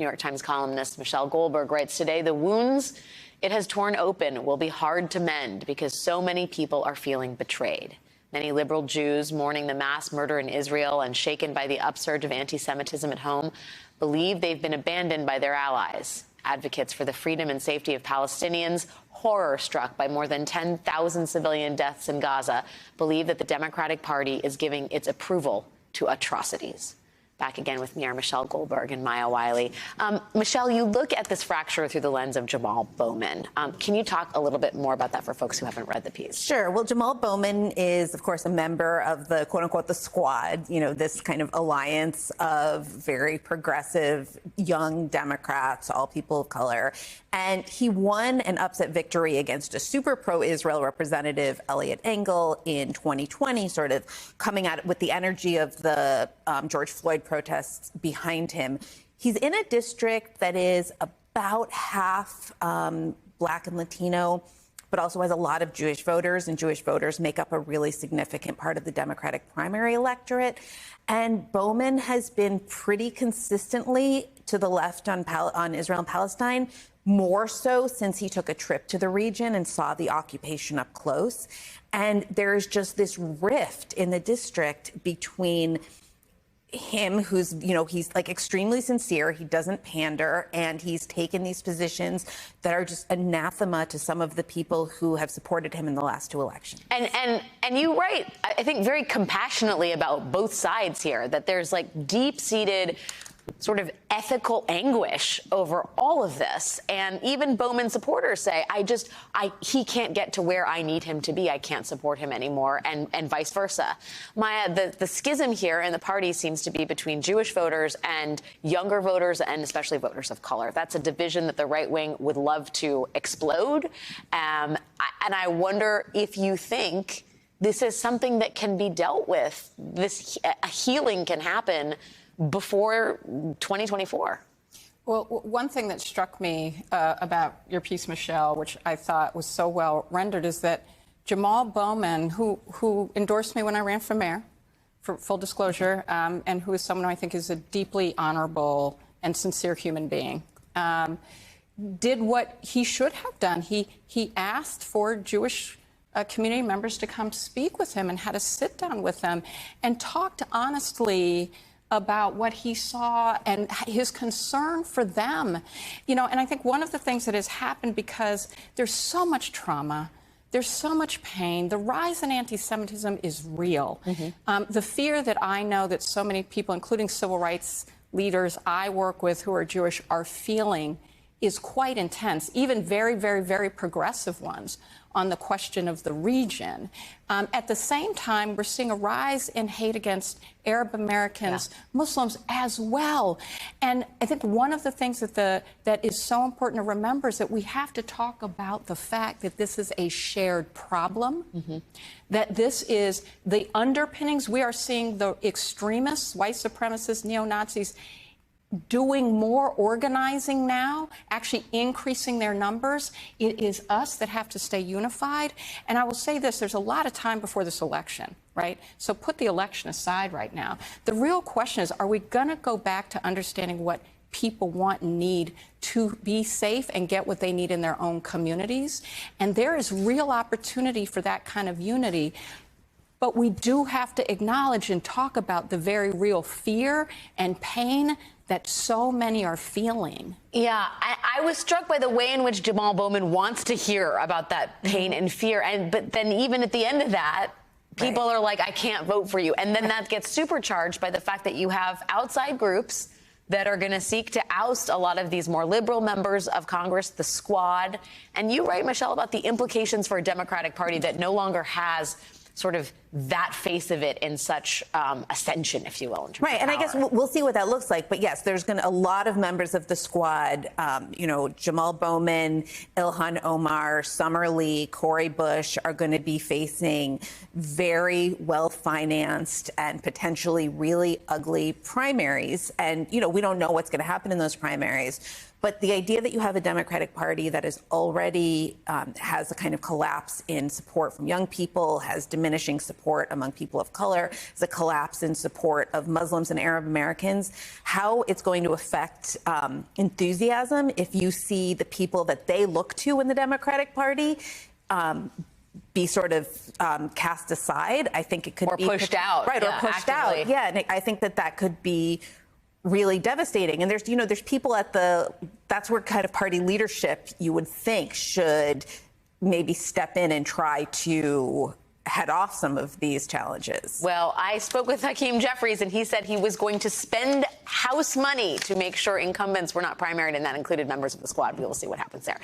New York Times columnist Michelle Goldberg writes today, the wounds it has torn open will be hard to mend because so many people are feeling betrayed. Many liberal Jews mourning the mass murder in Israel and shaken by the upsurge of anti-Semitism at home believe they've been abandoned by their allies. Advocates for the freedom and safety of Palestinians, horror-struck by more than 10,000 civilian deaths in Gaza, believe that the Democratic Party is giving its approval to atrocities. Back again with me are Michelle Goldberg and Maya Wiley. Michelle, you look at this fracture through the lens of Jamal Bowman. Can you talk a little bit more about that for folks who haven't read the piece? Sure. Well, Jamal Bowman is, of course, a member of the quote-unquote the Squad, you know, this kind of alliance of very progressive young Democrats, all people of color. And he won an upset victory against a super pro-Israel representative, Eliot Engel, in 2020, sort of coming at it with the energy of the George Floyd protests behind him. He's in a district that is about half Black and Latino, but also has a lot of Jewish voters, and Jewish voters make up a really significant part of the Democratic primary electorate. And Bowman has been pretty consistently to the left on Israel and Palestine, more so since he took a trip to the region and saw the occupation up close. And there's just this rift in the district between him, who's, you know, he's like extremely sincere, he doesn't pander, and he's taken these positions that are just anathema to some of the people who have supported him in the last two elections. And you write, I think, very compassionately about both sides here, that there's like deep-seated sort of ethical anguish over all of this. And even Bowman supporters say, he can't get to where I need him to be. I can't support him anymore, and vice versa. Maya, the schism here in the party seems to be between Jewish voters and younger voters, and especially voters of color. That's a division that the right wing would love to explode. And I wonder if you think this is something that can be dealt with, a healing can happen before 2024. Well, one thing that struck me about your piece, Michelle, which I thought was so well rendered, is that Jamal Bowman, who endorsed me when I ran for mayor, for full disclosure, and who is someone who I think is a deeply honorable and sincere human being, did what he should have done. He asked for Jewish community members to come speak with him and had a sit down with them and talked honestly about what he saw and his concern for them. You know, and I think one of the things that has happened, because there's so much trauma, there's so much pain, the rise in anti-Semitism is real. Mm-hmm. The fear that I know that so many people, including civil rights leaders I work with who are Jewish, are feeling is quite intense, even very, very, very progressive ones on the question of the region. At the same time, we're seeing a rise in hate against Arab Americans, Muslims as well. And I think one of the things that is so important to remember is that we have to talk about the fact that this is a shared problem, that this is the underpinnings. We are seeing the extremists, white supremacists, neo-Nazis, doing more organizing now, actually increasing their numbers. It is us that have to stay unified. And I will say this, there's a lot of time before this election, right? So put the election aside right now. The real question is, are we going to go back to understanding what people want and need to be safe and get what they need in their own communities? And there is real opportunity for that kind of unity. But we do have to acknowledge and talk about the very real fear and pain that so many are feeling. Yeah, I was struck by the way in which Jamal Bowman wants to hear about that pain and fear. But then even at the end of that, people are like, I can't vote for you. And then that gets supercharged by the fact that you have outside groups that are going to seek to oust a lot of these more liberal members of Congress, the Squad. And you write, Michelle, about the implications for a Democratic Party that no longer has sort of that face of it in such ascension, if you will. Right, and I guess we'll see what that looks like. But yes, there's going to a lot of members of the Squad, you know, Jamal Bowman, Ilhan Omar, Summer Lee, Cori Bush are going to be facing very well-financed and potentially really ugly primaries. And, you know, we don't know what's going to happen in those primaries. But the idea that you have a Democratic Party that is already has a kind of collapse in support from young people, has diminished diminishing support among people of color, the collapse in support of Muslims and Arab Americans, how it's going to affect enthusiasm if you see the people that they look to in the Democratic Party be sort of cast aside. I think it could or be pushed out, right? yeah, Or pushed actively. out, yeah. And I think that could be really devastating. And there's people that's where kind of party leadership you would think should maybe step in and try to head off some of these challenges. Well, I spoke with Hakeem Jeffries, and he said he was going to spend House money to make sure incumbents were not primaried, and that included members of the squad. We will see what happens there.